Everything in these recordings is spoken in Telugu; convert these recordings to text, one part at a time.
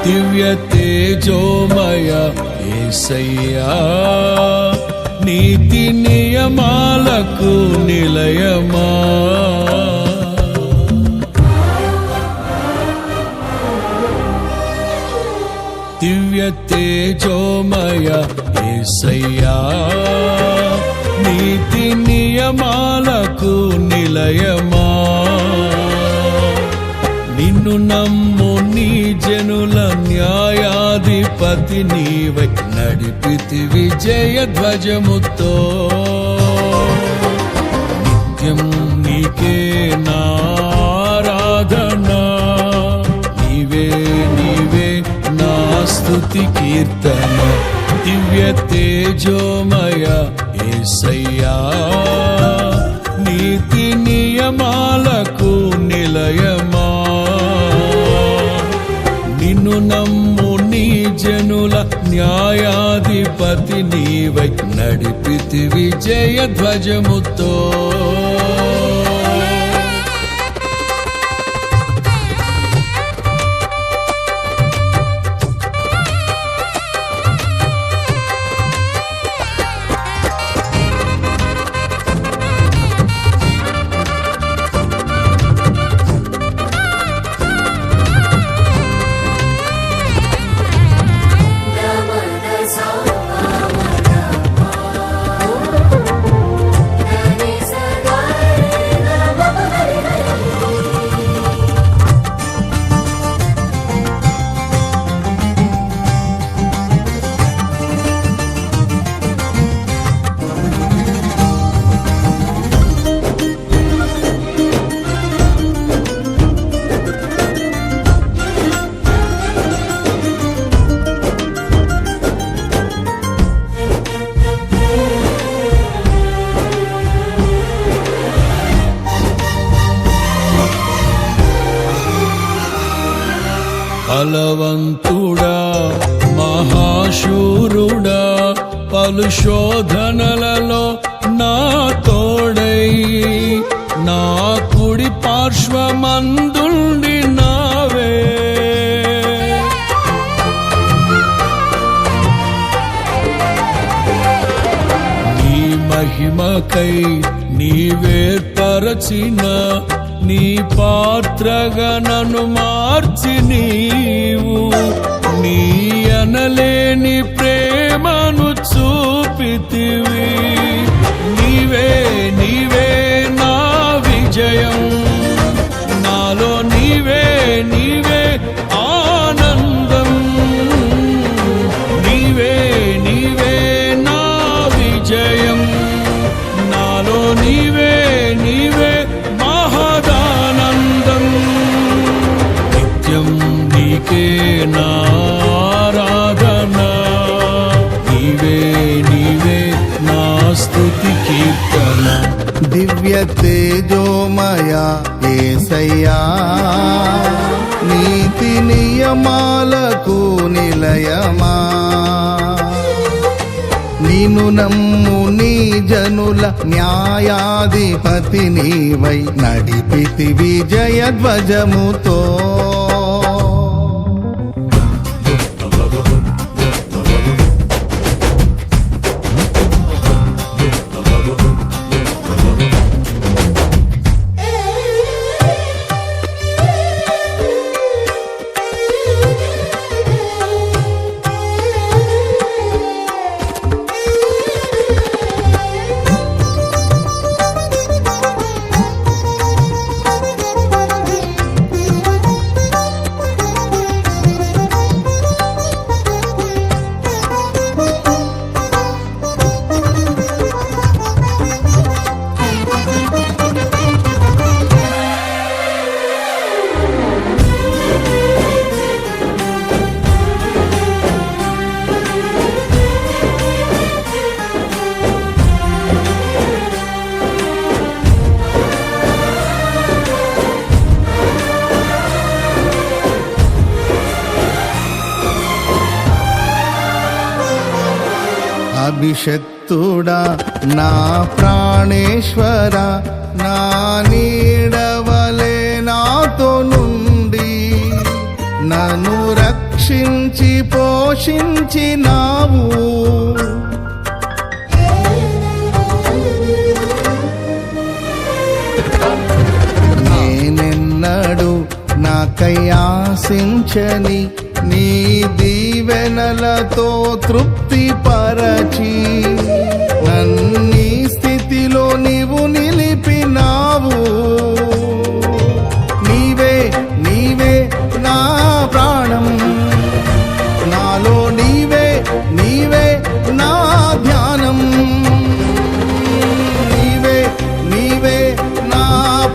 దివ్య తేజోమయ యేసయ్యా నీతి నియమాలకు నిలయమా దివ్య తేజోమయ యేసయ్యా నీతి నియమాలకు నిలయమా నిన్ను నమ్ము నీ జనుల న్యాయాధిపతి నీవై నడిపితి విజయ ధ్వజముతో నిత్యం నీకే నారాధనా నీవే నీవే నా స్తుతి కీర్తన దివ్య తేజోమయ యేసయ్యా నీతి నియమాలకు నిలయమా నిన్ను నమ్ము నీ జనుల న్యాయాధిపతి నీవై నడిపితి విజయ ధ్వజముతో బలవంతుడా మహాశూరుడా పలు శోధనలలో నా తోడై నా కుడి పార్శ్వమందుండి నావే నీ మహిమకై నీవేర్పరచిన నీ పాత్రగా నన్ను మార్చి నీవు నీ అనలేని ప్రేమను చూపితివి నీవే నీవే నా విజయం నాలో నీవే నీవే ఆనందం నీవే నీవే నా విజయం నాలో నీవే నీవే మహదానందం నిత్యం నీకే నారాధనా నీవే నీవే నా స్తుతి కీర్తన దివ్య తేజోమయ యేసయ్యా నీతి నియమాలకు నిలయమా నిన్ను నమ్ము నీ జనుల న్యాయాధిపతి నీవై నడిపితి విజయ ధ్వజముతో అభిషక్తుడా నా ప్రాణేశ్వర నా నీడవలే నాతో నుండి నన్ను రక్ష రక్షించి పోషించినావు. నేనెన్నడు నాకై ఆశించని నీ దీవెనలతో తృప్తి పరచి నన్నీ స్థితిలో నీవు నిలిపినావు. నీవే నీవే నా ప్రాణం, నాలో నీవే నీవే నా ధ్యానం. నీవే నీవే నా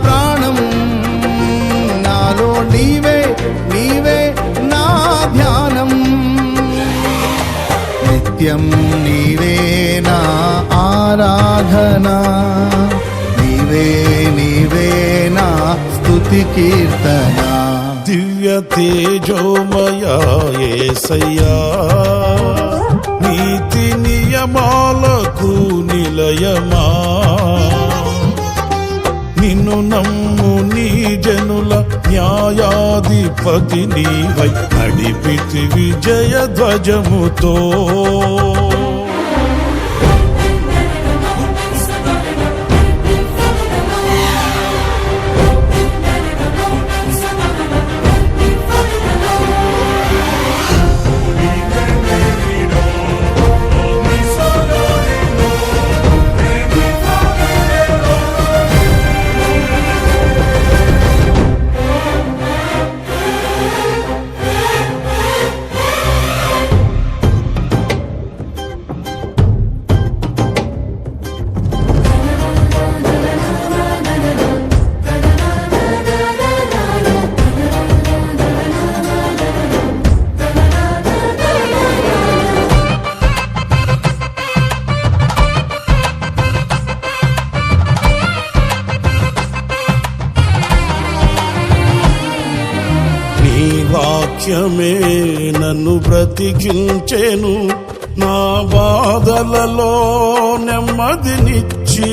ప్రాణం, నాలో నీవే నీవే నా ధ్యానం. నిత్యం నీవే నా ఆరాధనా, నీవే నీవే నా స్తుతి కీర్తన. దివ్య తేజోమయ యేసయ్యా, నీతి నియమాలకు నిలయమా, నిన్ను నమ్ము నీ జనుల న్యాయాధిపతి నీవై నడిపితి విజయ ధ్వజముతో. వాక్యమే నన్ను బ్రతికించెను, నా బాధలలో నెమ్మదినిచ్చి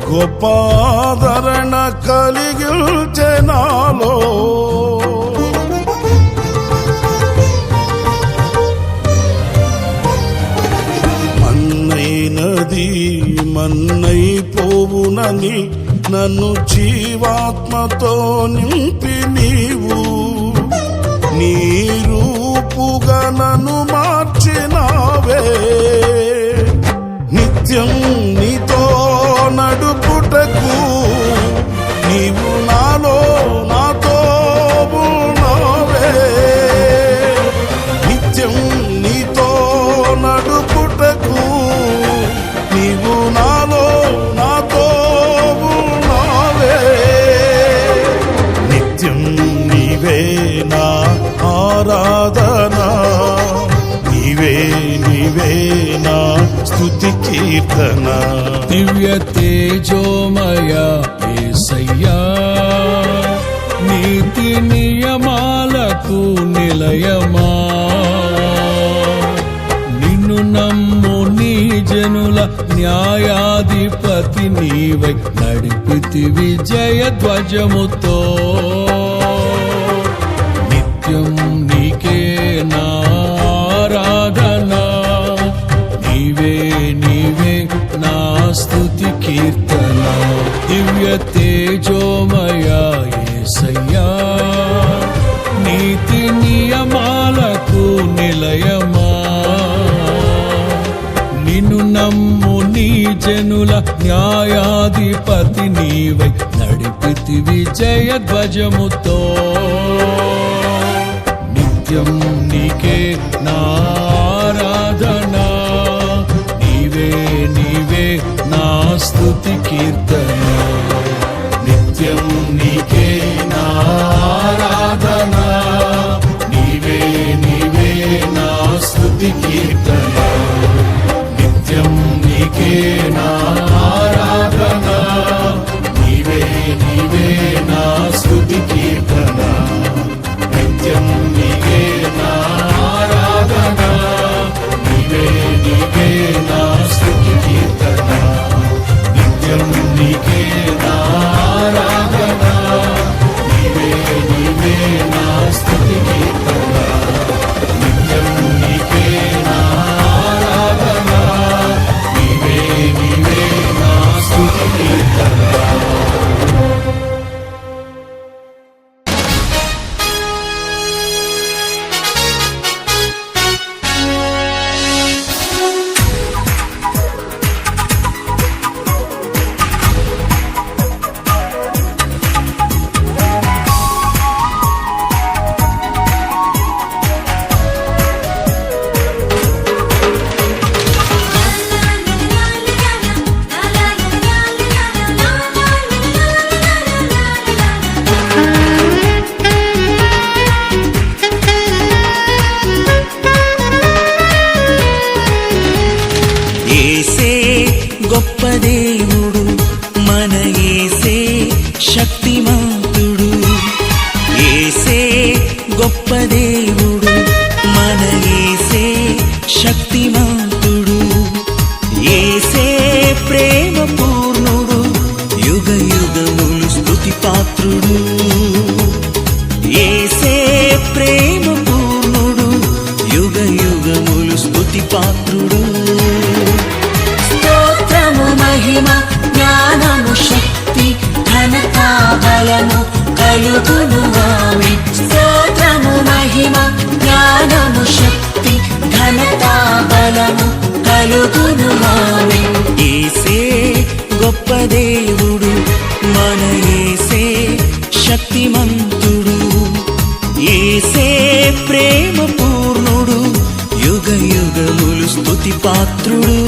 గొప్ప ఆదరణ కలిగించె నాలో. మన్నైనది మన్నైపోవునని నన్ను జీవాత్మతో నింపి నీవు నీ రూపుగా నన్ను మార్చినావే. నిత్యం నీతో నడుపుటకు నీవు నాలో నాతో ఉన్నావే. నిత్యం నీతో నడుపుటకు నీవు నాలో నాతో ఉన్నావే. నిత్యం నీవే నా ఆరాధనా, నీవే నీవే నా స్తుతి కీర్తన. దివ్య తేజోమయ యేసయ్యా, నీతి నియమాలకు నిలయమా, నిన్ను నమ్ము నీ జనుల న్యాయాధిపతి నీవై నడిపితి విజయ ధ్వజముతో. నిత్యం నీకే నా ఆరాధనా, నీవే నీవే నా స్తుతి కీర్తన. దివ్య తేజోమయ యేసయ్యా, నీతి నియమాలకు నిలయమా, నిన్ను నమ్ము నీ జనుల న్యాయాధిపతి నీవై నడిపితి విజయ ధ్వజముతో. నిత్యం నీకే నా ఆరాధనా, నీవే నీవే నా స్తుతి కీర్తన. నిత్యం నీకే నా ఆరాధనా, నీవే నీవే నా స్తుతి కీర్తన. నిత్యం నీకే నా ఆరాధనా, నీవే నీవే నా స్తుతి కీర్తన. నిత్యం నీకే నా ఆరాధనా, నీవే నీవే నా స్తుతి కీర్తన. నిత్యం కలుగును ఆమేన్. స్తోత్రము మహిమ జ్ఞానము శక్తి ఘనత బలము కలుగును ఆమేన్. యేసే గొప్ప దేవుడు, మన యేసే శక్తిమంతుడు, యేసే ప్రేమ పూర్ణుడు, యుగ యుగములు స్తుతి పాత్రుడు.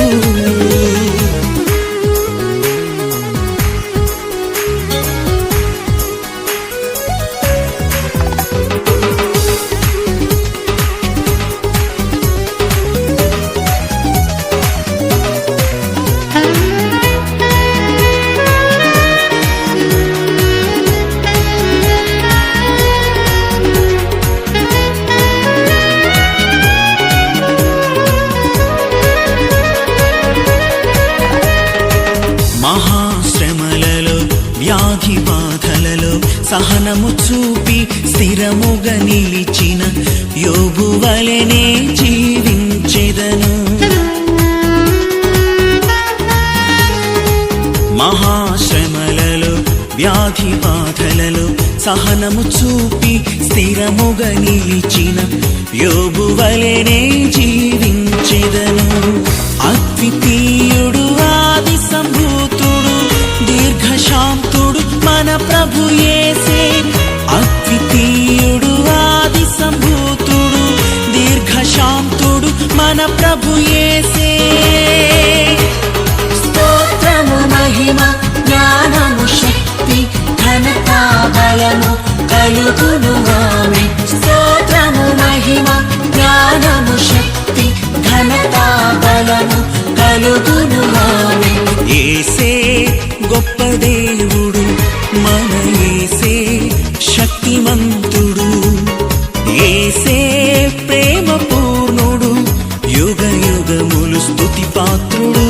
మహాశ్రమలలో వ్యాధి బాధలలో సహనము చూపి స్థిరముగా నిలిచిన యోబు వలెనే జీవించెదను. మహాశ్రమలలో వ్యాధి బాధలలో సహనము చూపి స్థిరముగా నిలిచిన యోబు వలెనే జీవించెదను. అద్వితీయుడు ఆది సంభూతుడు దీర్ఘశాంతుడు మన ప్రభు యేసే. అద్వితీయుడు ఆది సంభూతుడు దీర్ఘశాంతుడు మన ప్రభు యేసే. స్తోత్రము మహిమ జ్ఞానము శక్తి ఘనత బలము కలుగును ఆమేన్. స్తోత్రము మహిమ జ్ఞానము శక్తి ఘనత బలము కలుగును ఆమేన్. యేసే గొప్ప దేవుడు, మన యేసే శక్తిమంతుడు, యేసే ప్రేమ పూర్ణుడు, యుగ యుగములు స్తుతి పాత్రుడు.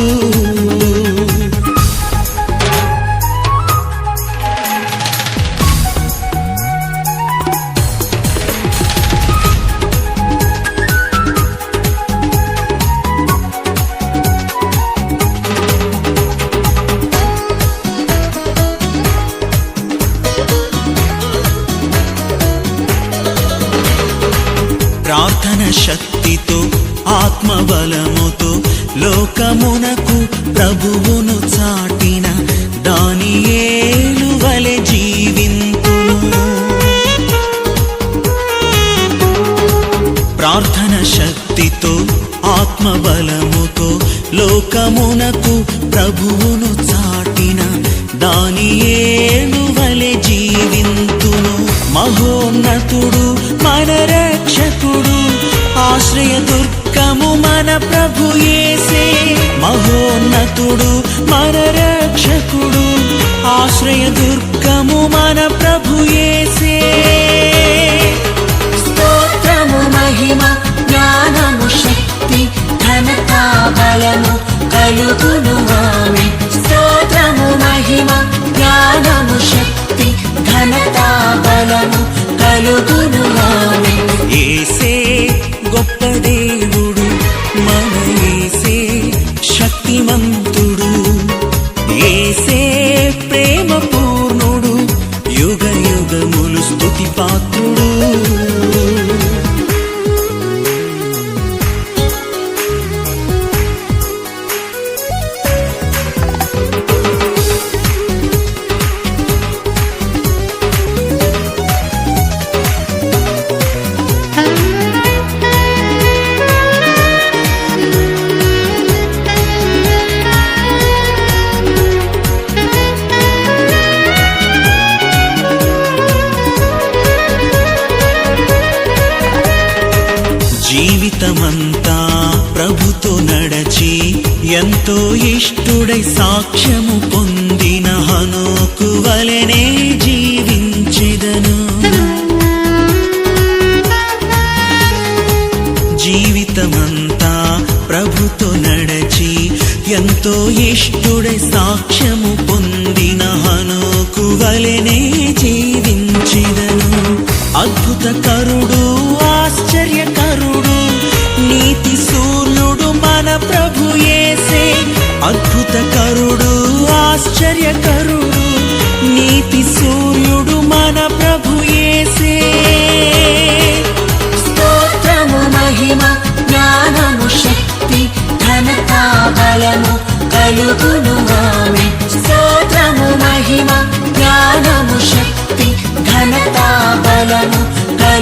ప్రార్థన శక్తితో ఆత్మబలముతో లోకమునకు ప్రభువును చాటిన దానియేలు వలె జీవింతును. ప్రార్థన శక్తితో ఆత్మబలముతో లోకమునకు ప్రభువును చాటిన దానియేలు వలె జీవింతును. మహోన్నతుడు మన రక్షకుడు, ఆశ్రయ దుర్గము మన ప్రభు యేసే. మహోన్నతుడు మన రక్షకుడు, ఆశ్రయ దుర్గము మన ప్రభు యేసే. స్తోత్రము మహిమ జ్ఞానము శక్తి ఘనత బలము కలుగును ఆమేన్. స్తోత్రము మహిమ జ్ఞానము శక్తి ఘనత బలము కలుగును ఆమేన్. యేసే గొప్ప దేవుడు, మన యేసే శక్తిమంతుడు, యేసే ప్రేమ పూర్ణుడు, యుగ యుగములు స్తుతి పాత్రుడు. జీవితమంతా ప్రభుతో నడచి ఎంతో ఇష్టుడై సాక్ష్యము పొందిన హనోకు వలెనే జీవించెదను. జీవితమంతా ప్రభుతో నడచి ఎంతో ఇష్టుడై సాక్ష్యము పొందిన హనోకు వలెనే జీవించెదను. అద్భుతకరుడు, ఆశ్చర్యకరుడు, నీతి సూర్యుడు మన ప్రభు యేసే. అద్భుతకరుడు, ఆశ్చర్యకరుడు, నీతి సూర్యుడు మన ప్రభు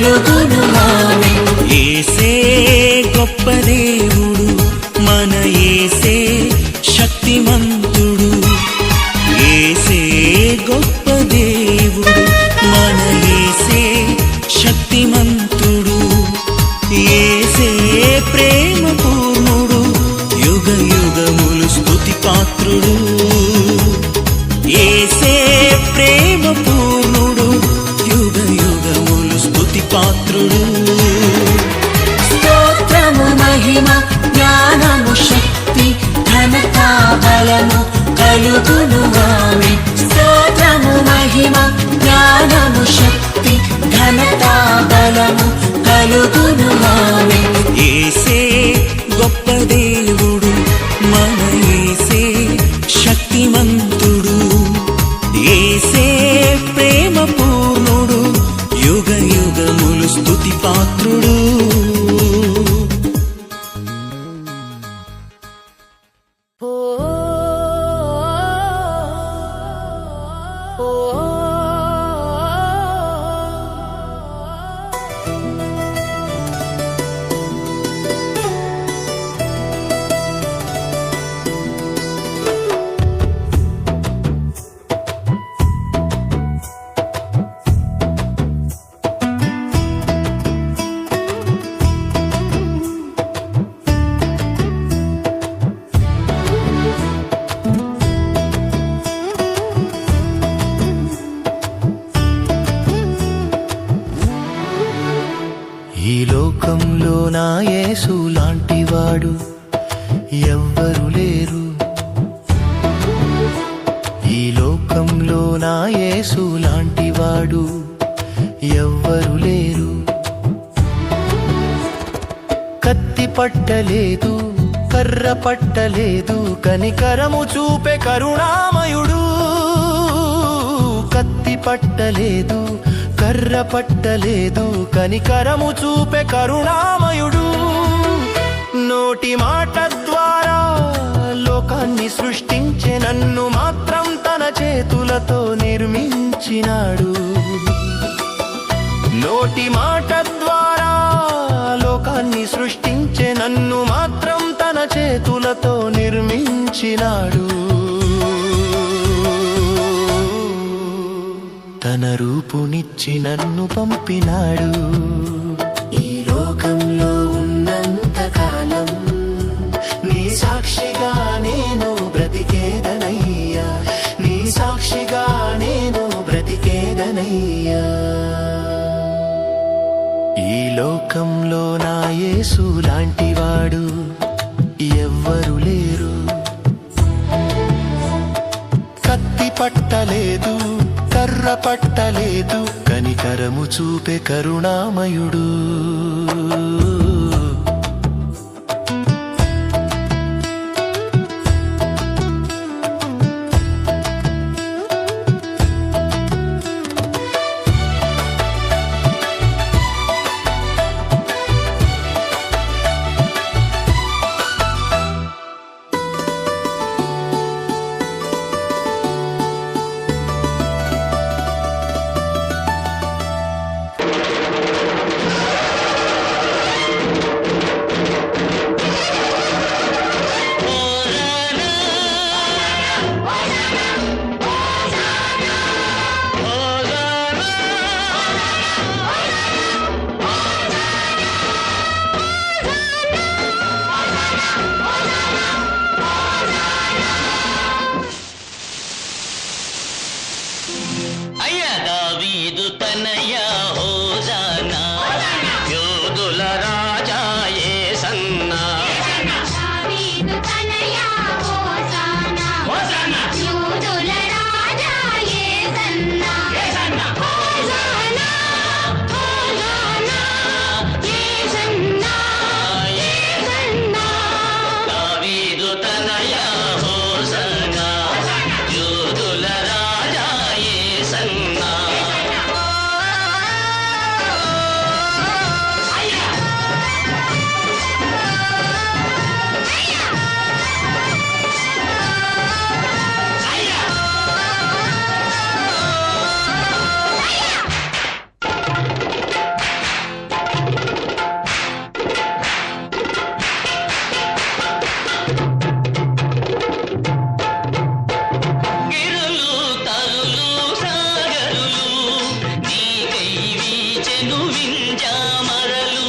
కలుగును ఆమేన్. ఏసే గొప్ప దేవుడు, మన ఏసే శక్తిమంతుడు. ఏసే గొప్ప దేవుడు, మన ఏసే శక్తిమంతుడు. ఏసే ప్రేమ పూర్ణుడు, యుగ యుగములు స్తుతి పాత్రుడు. ఏసే ప్రేమ పూర్ణుడు, యుగ యుగములు స్తుతి పాత్రుడు. స్తోత్రము మహిమ జ్ఞానము శక్తి ఘనత బలము కలుగును ఆమేన్. స్తోత్రము మహిమ జ్ఞానము శక్తి ఘనత బలము కలుగును ఆమేన్. ఏసే గొప్ప దేవుడు, మన ఏసే శక్తిమంతుడు. ఏసే ప్రేమ పూర్ణుడు, యుగ యుగములు స్తుతి పాత్రుడు. ఈ లోకంలో నా యేసు లాంటివాడు ఎవ్వరు లేరు. ఈ లోకంలో నా యేసు లాంటివాడు ఎవ్వరు లేరు. కత్తి పట్టలేదు, కర్ర పట్టలేదు, కనికరము చూపే కరుణామయుడు. కత్తి పట్టలేదు, కర్ర పట్టలేదు, కనికరము చూపే కరుణామయుడు. నోటి మాట ద్వారా లోకాన్ని సృష్టించే నన్ను మాత్రం తన చేతులతో నిర్మించినాడు. నోటి మాట ద్వారా లోకాన్ని సృష్టించే నన్ను మాత్రం తన చేతులతో నిర్మించినాడు. తన రూపునిచ్చి నన్ను పంపినాడు. ఈ లోకంలో ఉన్నంత కాలం నీ సాక్షిగా నేను బ్రతికేదనయ్యా, నీ సాక్షిగా నేను బ్రతికేదనయ్యా. ఈ లోకంలో నా యేసు లాంటివాడు ఎవ్వరు లేరు. కత్తి పట్టలేదు, కర్ర పట్టలేదు, కనికరము చూపే కరుణామయుడు. వీచెను వింజామరలు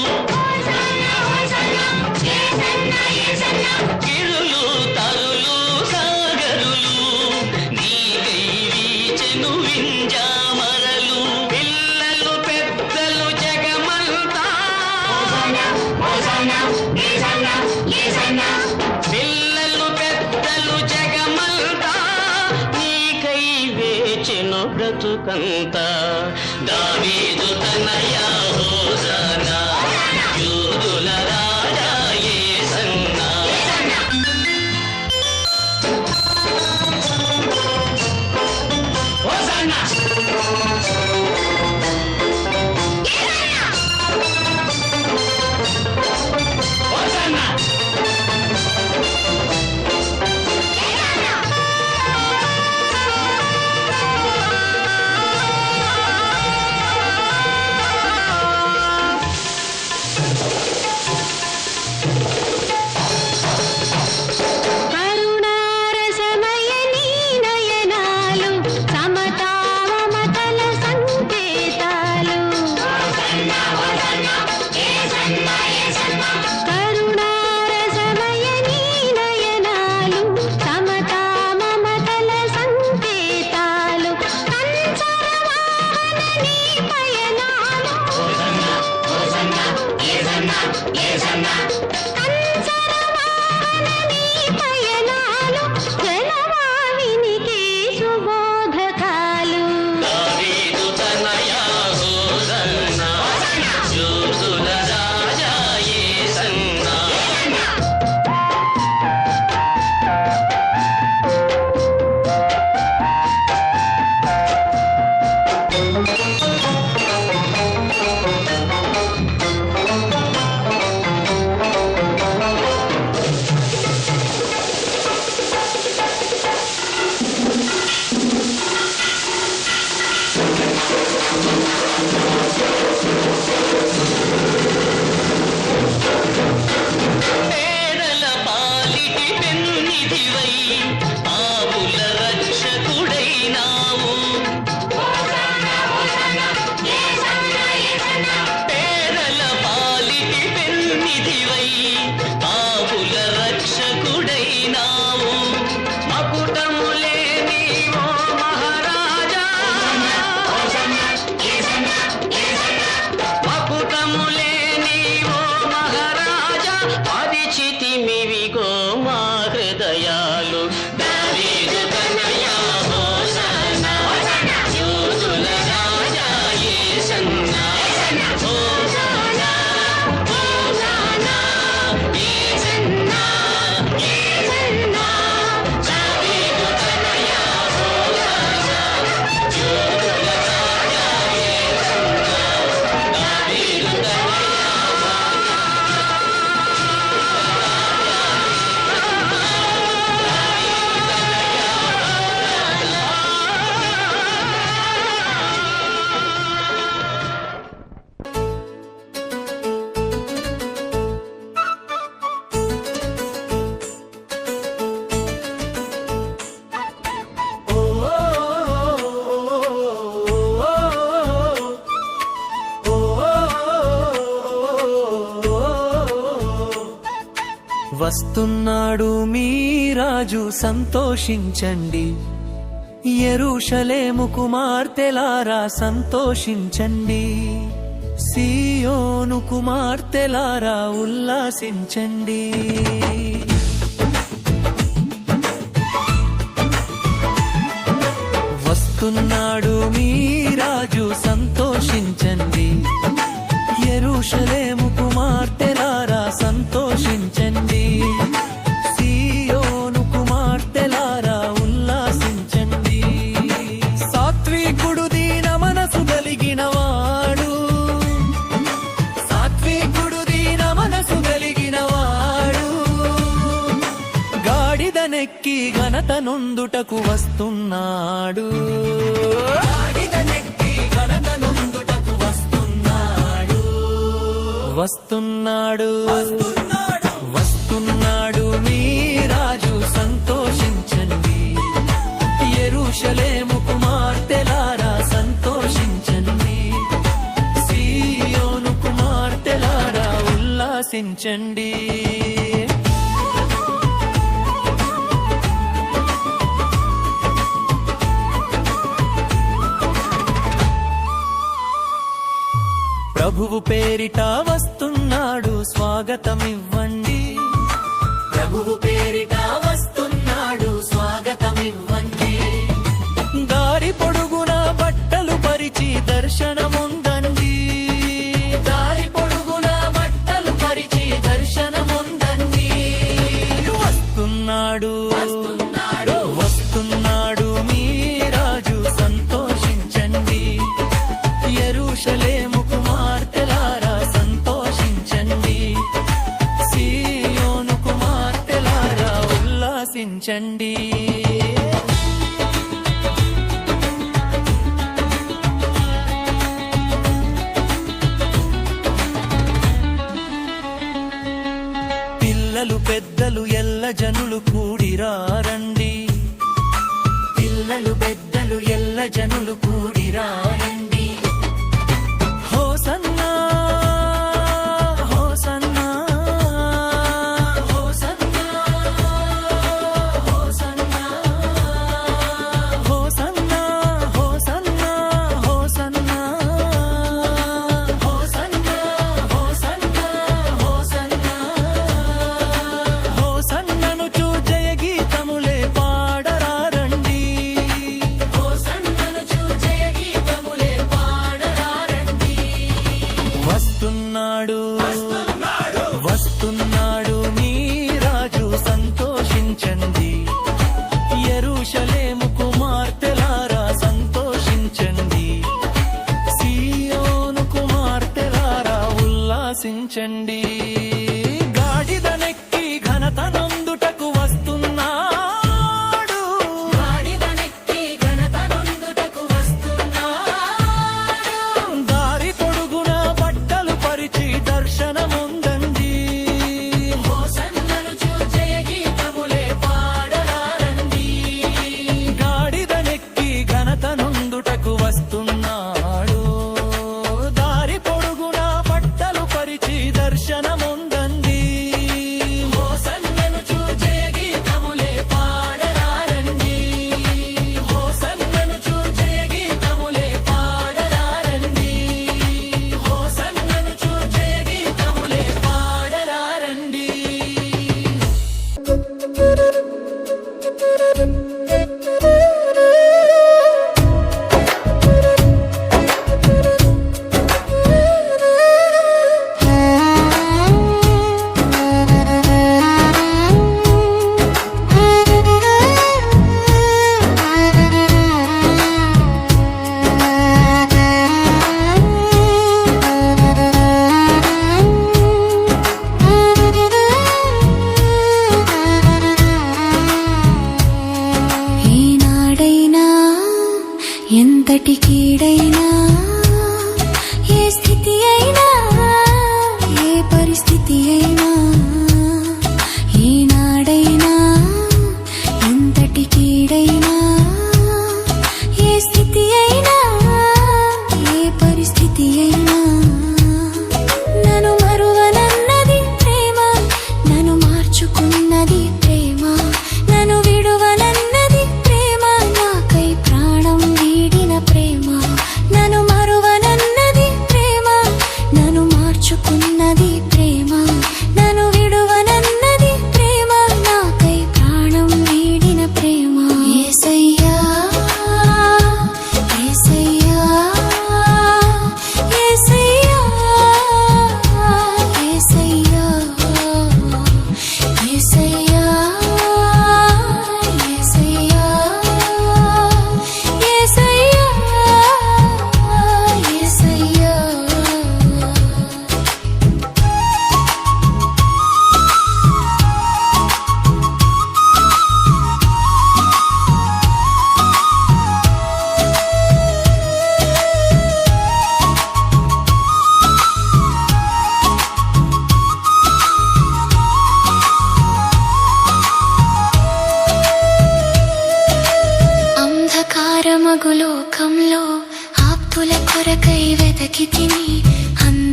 గిరులు తరులు సాగరులు నీకై వీచెను వింజామరలు పిల్లలు పెద్దలు జగమంతా పిల్లలు పెద్దలు జగమంతా నీకై వేచెను బ్రతుకంతా దావీదు తనయా హోసన్నా యూదుల రాజా యేసన్నా హోసన్నా హోసన్నా కరుణారసమయ నీ నయనాలు సమతా మమతల సంకేతాలు కరుణారసమయ నీ నయనాలు సమతా మమతల సంకేతాలు కంచరవాహన నీ పయనాలు కంచరవాహన నీ పయనాలు జనవాహినికి సుబోధకాలు దావీదు తనయా హోసన్నా యూదుల రాజా యేసన్నా పేదల పాలిటి పెన్నిధివై ఆవుల రక్షకుడైనావు పేదల పాలిటి పెన్నిధివై ఆవుల రక్షకుడైనావు మకుటములే నీవో మహారాజా మకుటములే నీవో మహారాజా పరిచితిమివిగో మా హృదయాలు దావీదు తనయా హోసన్నా యూదుల రాజా యేసన్నా హోసన్నా హోసన్నా యేసన్నా యేసన్నా దావీదు తనయా హోసన్నా యూదుల రాజా యేసన్నా దావీదు తనయా వస్తున్నాడు మీ రాజు సంతోషించండి యెరూషలేము కుమార్తెలారా సంతోషించండి సియోను కుమార్తెలారా ఉల్లాసించండి వస్తున్నాడు మీ రాజు సంతోషించండి యెరూషలేము కుమార్తెలారా సంతోషించండి సియోను కుమార్తెలారా ఉల్లాసించండి సాత్వికుడు దీన మనసు కలిగిన వాడు సాత్వికుడు దీన మనసు కలిగిన వాడు గాడిదనెక్కి ఘనత నొందుటకు వస్తున్నాడు గాడిదనెక్కి ఘనత నొందుటకు వస్తున్నాడు వస్తున్నాడు వస్తున్నాడు మీ రాజు సంతోషించండి యెరూషలేము కుమార్తెలారా సంతోషించండి ఉల్లాసించండి. ప్రభువు పేరిట వస్తున్నాడు, స్వాగతమివ్వండి. ప్రభువు పేరిట వస్తున్నాడు, స్వాగతమివ్వండి. దారి పొడుగున బట్టలు పరిచి దర్శనముందండి. దారి పొడుగున బట్టలు పరిచి దర్శనముందండి. వస్తున్నాడు వస్తున్నాడు మీ రాజు, సంతోషించండి. యెరూషలేము కుమార్తెలారా సంతోషించండి. సీయోను కుమార్తెలారా ఉల్లాసించండి. పిల్లలు పెద్దలు ఎల్ల జనులు కూడిరారండి. పిల్లలు పెద్దలు ఎల్ల జనులు కూడిరారండి. హోసన్నా హోసన్నా హోసన్నా హోసన్నా హోసన్నా హోసన్నా హోసన్నా హోసన్నా హోసన్నా హోసన్నా హోసన్నను జయ గీతములే పాడరారండి. హోసన్నను జయ గీతములే పాడరారండి. వస్తున్నాడు వస్తున్నాడు మీ రాజు, సంతోషించండి. యెరూషలేము కుమార్తెలారా సంతోషించండి. సీయోను కుమార్తెలారా ఉల్లాసించండి. గాడిదనెక్కి ఘనతనందుటకు వస్తున్నాడు. గాడిదనెక్కి ఘనతనందుటకు వస్తున్నాడు. దారి పొడుగున బట్టలు పరిచి దర్శనముందండి. హోసన్నను జయ గీతములే పాడరారండి. గాడిదనెక్కి ఘనతనందుటకు వస్తున్నాడు. దారి పొడుగున బట్టలు పరిచి దర్శనముందండి.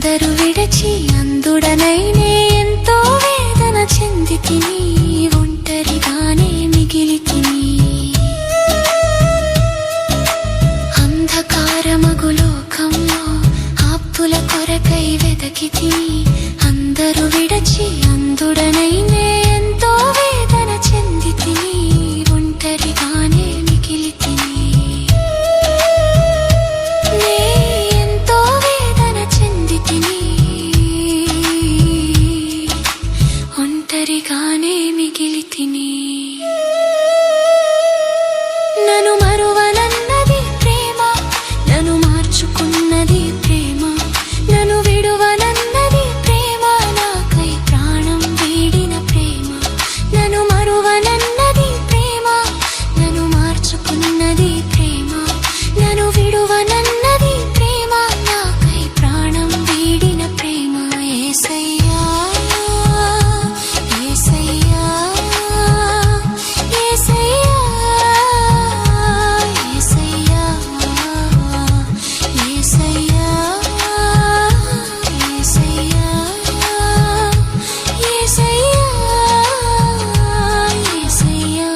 అందరూ విడచి అందుడనైనే ఎంతో వేదన చెంది తిని ఒంటరిగానే మిగిలి తిని అంధకారమగు లోకంలో ఆప్తుల కొరకై వెదకి తిని అందరూ విడచి అందుడనైనే ఎంతో వేదన చెంది తిని ఒంటరిగానే మిగిలి తిని నే ఎంతో వేదన చెంది తిని ఒంటరిగానే మిగిలి తిని నన్ను మరువనన్నది ప్రేమ నన్ను మార్చుకున్నది ప్రేమ నన్ను విడువనన్నది ప్రేమ నాకై ప్రాణం వీడిన ప్రేమ నన్ను మరువనన్నది ప్రేమ నన్ను మార్చుకున్నది ప్రేమ నన్ను విడువనన్నది ప్రేమ నాకై ప్రాణం వీడిన ప్రేమ యేసయ్యా యేసయ్యా యేసయ్యా యేసయ్యా యేసయ్యా యేసయ్యా యేసయ్యా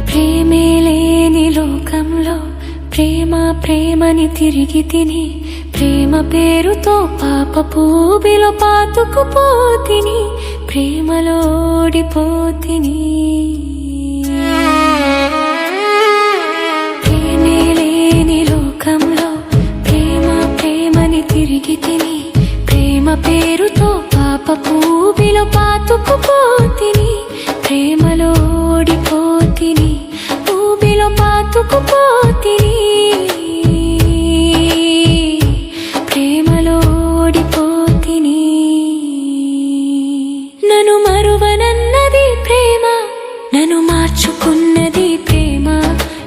ప్రేమే లేని లోకంలో ప్రేమ ప్రేమని తిరిగి తిని ప్రేమ పేరుతో పాపపు ఊబిలో పాతుకుపోతిని ప్రేమలో ఓడిపోతిని ప్రేమే లేని లోకంలో ప్రేమ ప్రేమని తిరిగి తిని ప్రేమ పేరుతో పాపపు ఊబిలో పాతుకుపోతిని ప్రేమలో ఓడిపోతిని ఊబిలో పాతుకుపోతిని ప్రేమలో ఓడిపోతిని నన్ను మరువనన్నది ప్రేమ నన్ను మార్చుకున్నది ప్రేమ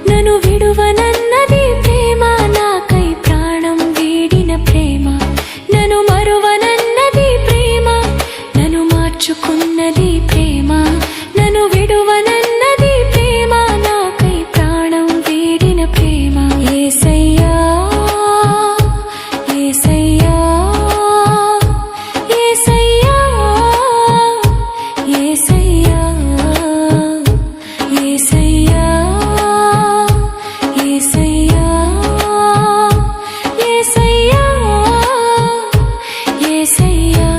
నన్ను విడువనన్నది ప్రేమ నాకై ప్రాణం వీడిన ప్రేమ నన్ను మరువనన్నది ప్రేమ నన్ను మార్చుకున్నది ప్రేమ నన్ను విడువనన్నది ప్రేమ నాకై ప్రాణం వీడిన ప్రేమ యేసయ్యా యేసయ్యా యేసయ్యా యేసయ్యా యేసయ్యా యేసయ్యా యేసయ్యా యేసయ్యా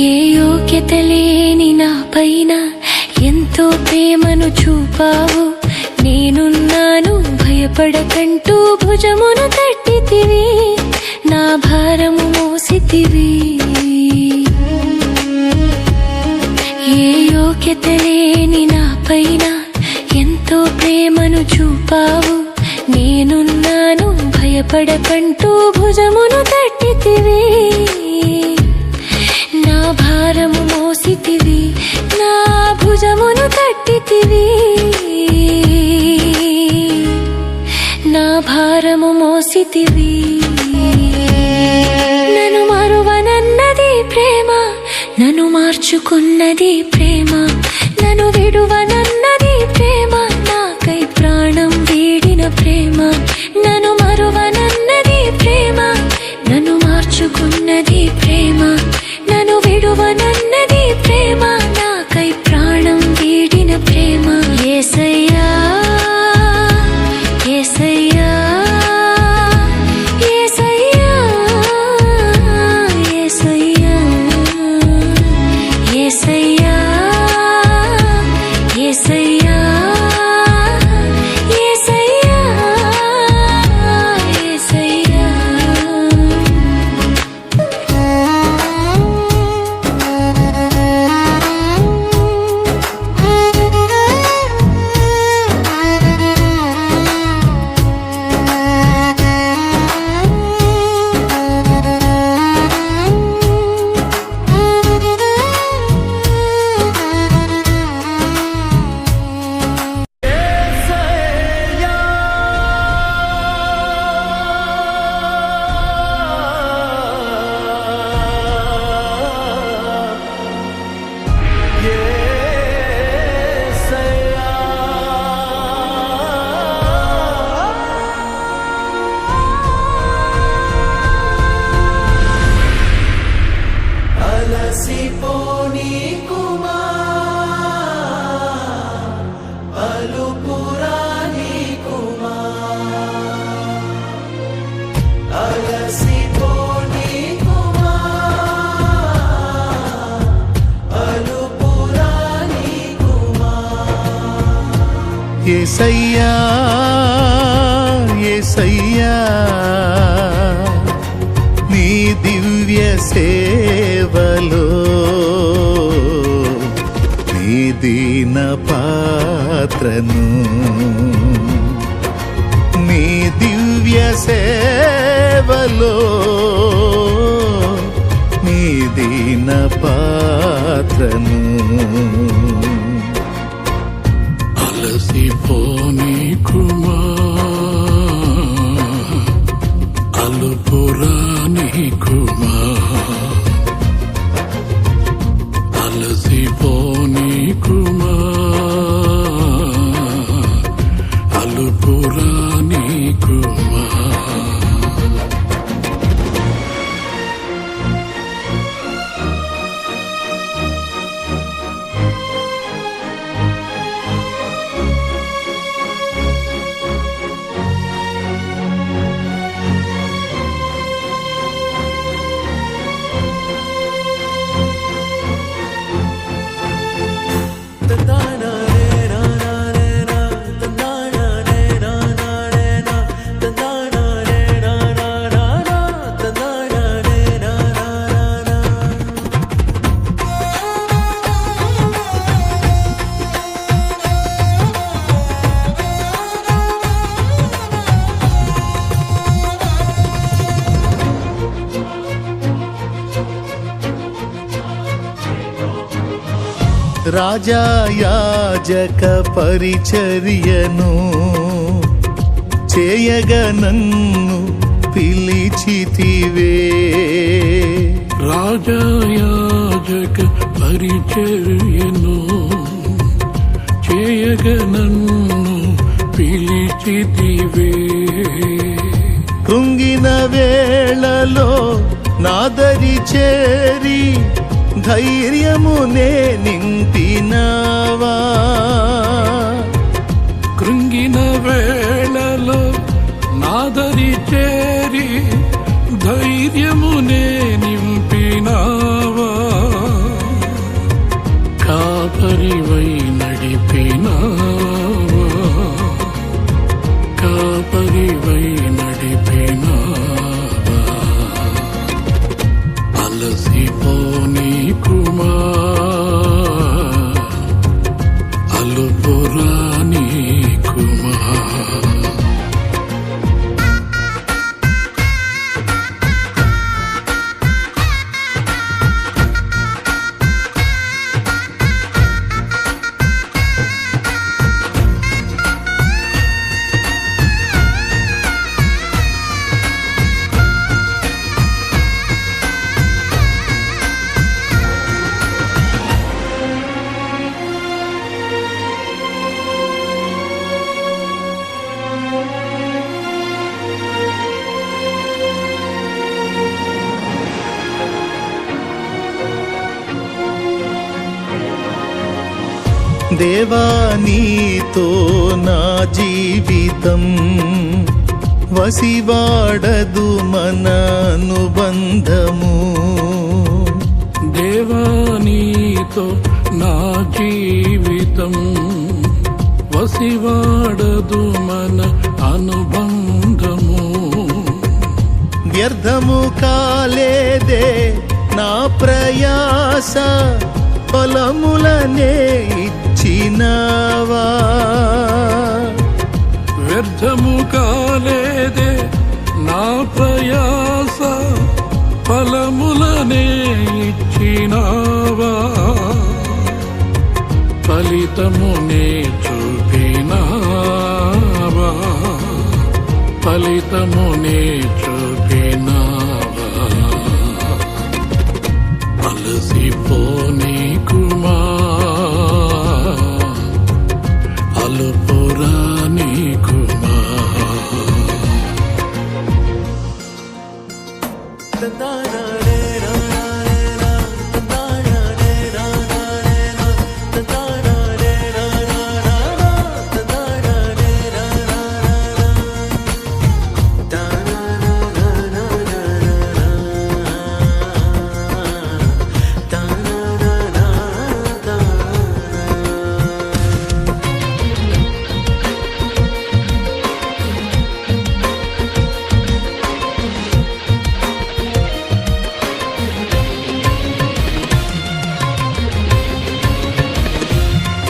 ఏ యోగ్యత లేని నా పైన ఎంతో ప్రేమను చూపావు నేనున్నాను భయపడకంటూ భుజమును తట్టితివి నా భారము మోసితివి ఏ యోగ్యత లేని నా పైన ఎంతో ప్రేమను చూపావు నేనున్నాను భయపడకంటూ భుజమును తట్టితివి నా భారము మోసితివి నా భుజమును తట్టితివి నా భారము మోసితివి నన్ను మరువనన్నది ప్రేమ నన్ను మార్చుకున్నది ప్రేమ నన్ను విడువనన్నది ప్రేమ నాకై యేసయ్యా యేసయ్యా నీ దివ్య సేవలో నీ దీన పాత్రను నీ దివ్య సేవలో నీ దీన పాత్రను అలసిపోని కుమా అలుపురాని కుమా అలసిపోని కుమా అలుపురాని కుమా రాజా యాజక పరిచర్యను చేయగ నన్ను పిలిచితివే రాజయాజక పరిచర్యను చేయగ నన్ను పిలిచితివే కృంగిన వేళలో నాదరి చేరి ధైర్యమునే నింపినావా కృంగిన వేళలో నాదరి చేరి ధైర్యమునే నింపినావా కాపరివై నడిపినావా కాపరివై నడిపినావా అలసిపోని కుమా అలుపురాని కుమా దేవా నీతో నా జీవితం వసివాడదు మన అనుబంధము దేవా నీతో నా జీవితం వసివాడదు మన అనుబంధము వ్యర్థము కాలేదే నా ప్రయాస ఫలములనే ఇచ్చినావా వ్యర్థము కాలేదే నా ప్రయాస ఫలములనే ఇచ్చినావా ఫలితమునే చూపినావా ఫలితమునే చూపినావా అలసిపోని కుమా అలుపురాని కుమా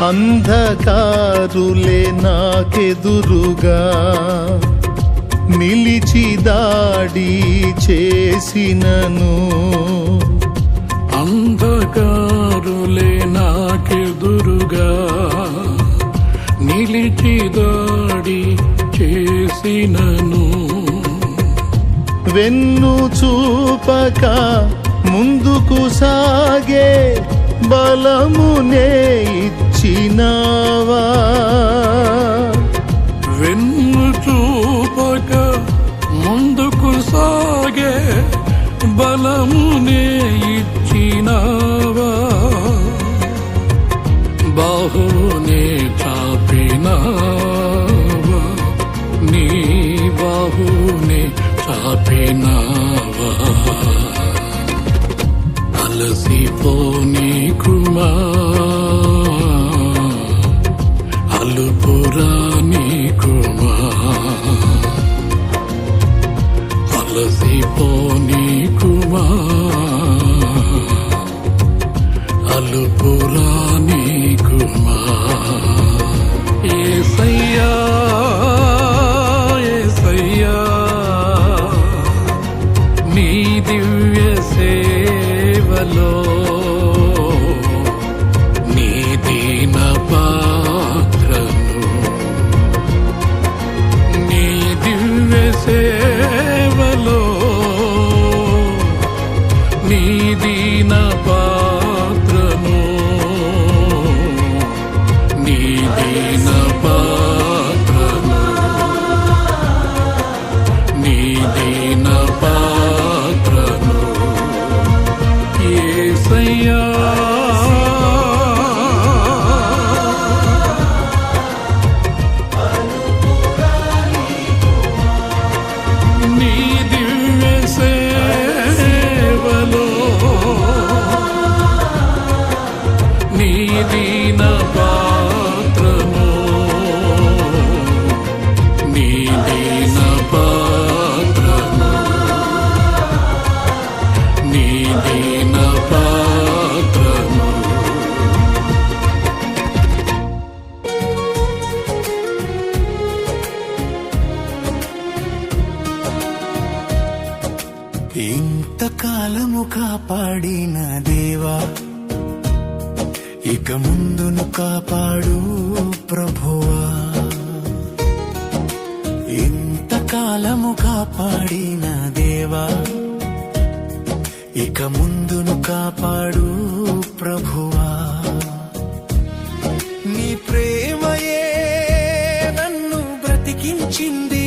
అంధకారులే నాకెదురుగా నిలిచి దాడి చేసినను అంధకారులే నాకెదురుగా నిలిచి దాడి చేసినను వెన్ను చూపక ముందుకు సాగే బలమునే ఇచ్చినావా వెన్ను చూపక ముందుకు సాగే బలమునే ఇచ్చినావా బాహునే చాపినావా నీ బాహునే చాపినావా అలసిపోని కుమా అలుపురాని కుమా అలసిపోని కుమా అలుపురాని కుమా యేసయ్యా యేసయ్యా నీ దివ్య సేవలో నీ దీన పాత్రను నీ దివ్య సేవలో నీ దీన పాత్రను నీ దీన పాత్రను నీ దీన పాత్రను యేసయ్యా నీ దివ్య సేవలో నీ దీన పాత్రను నీ దీన పాత్రను నీ దీన పాత్రను ఇంతకాలము కాపాడిన దేవా ఇక ముందును కాపాడు ప్రభువా ఇంతకాలము కాపాడిన దేవా ఇక ముందును కాపాడు ప్రభువా నీ ప్రేమయే నన్ను బ్రతికించింది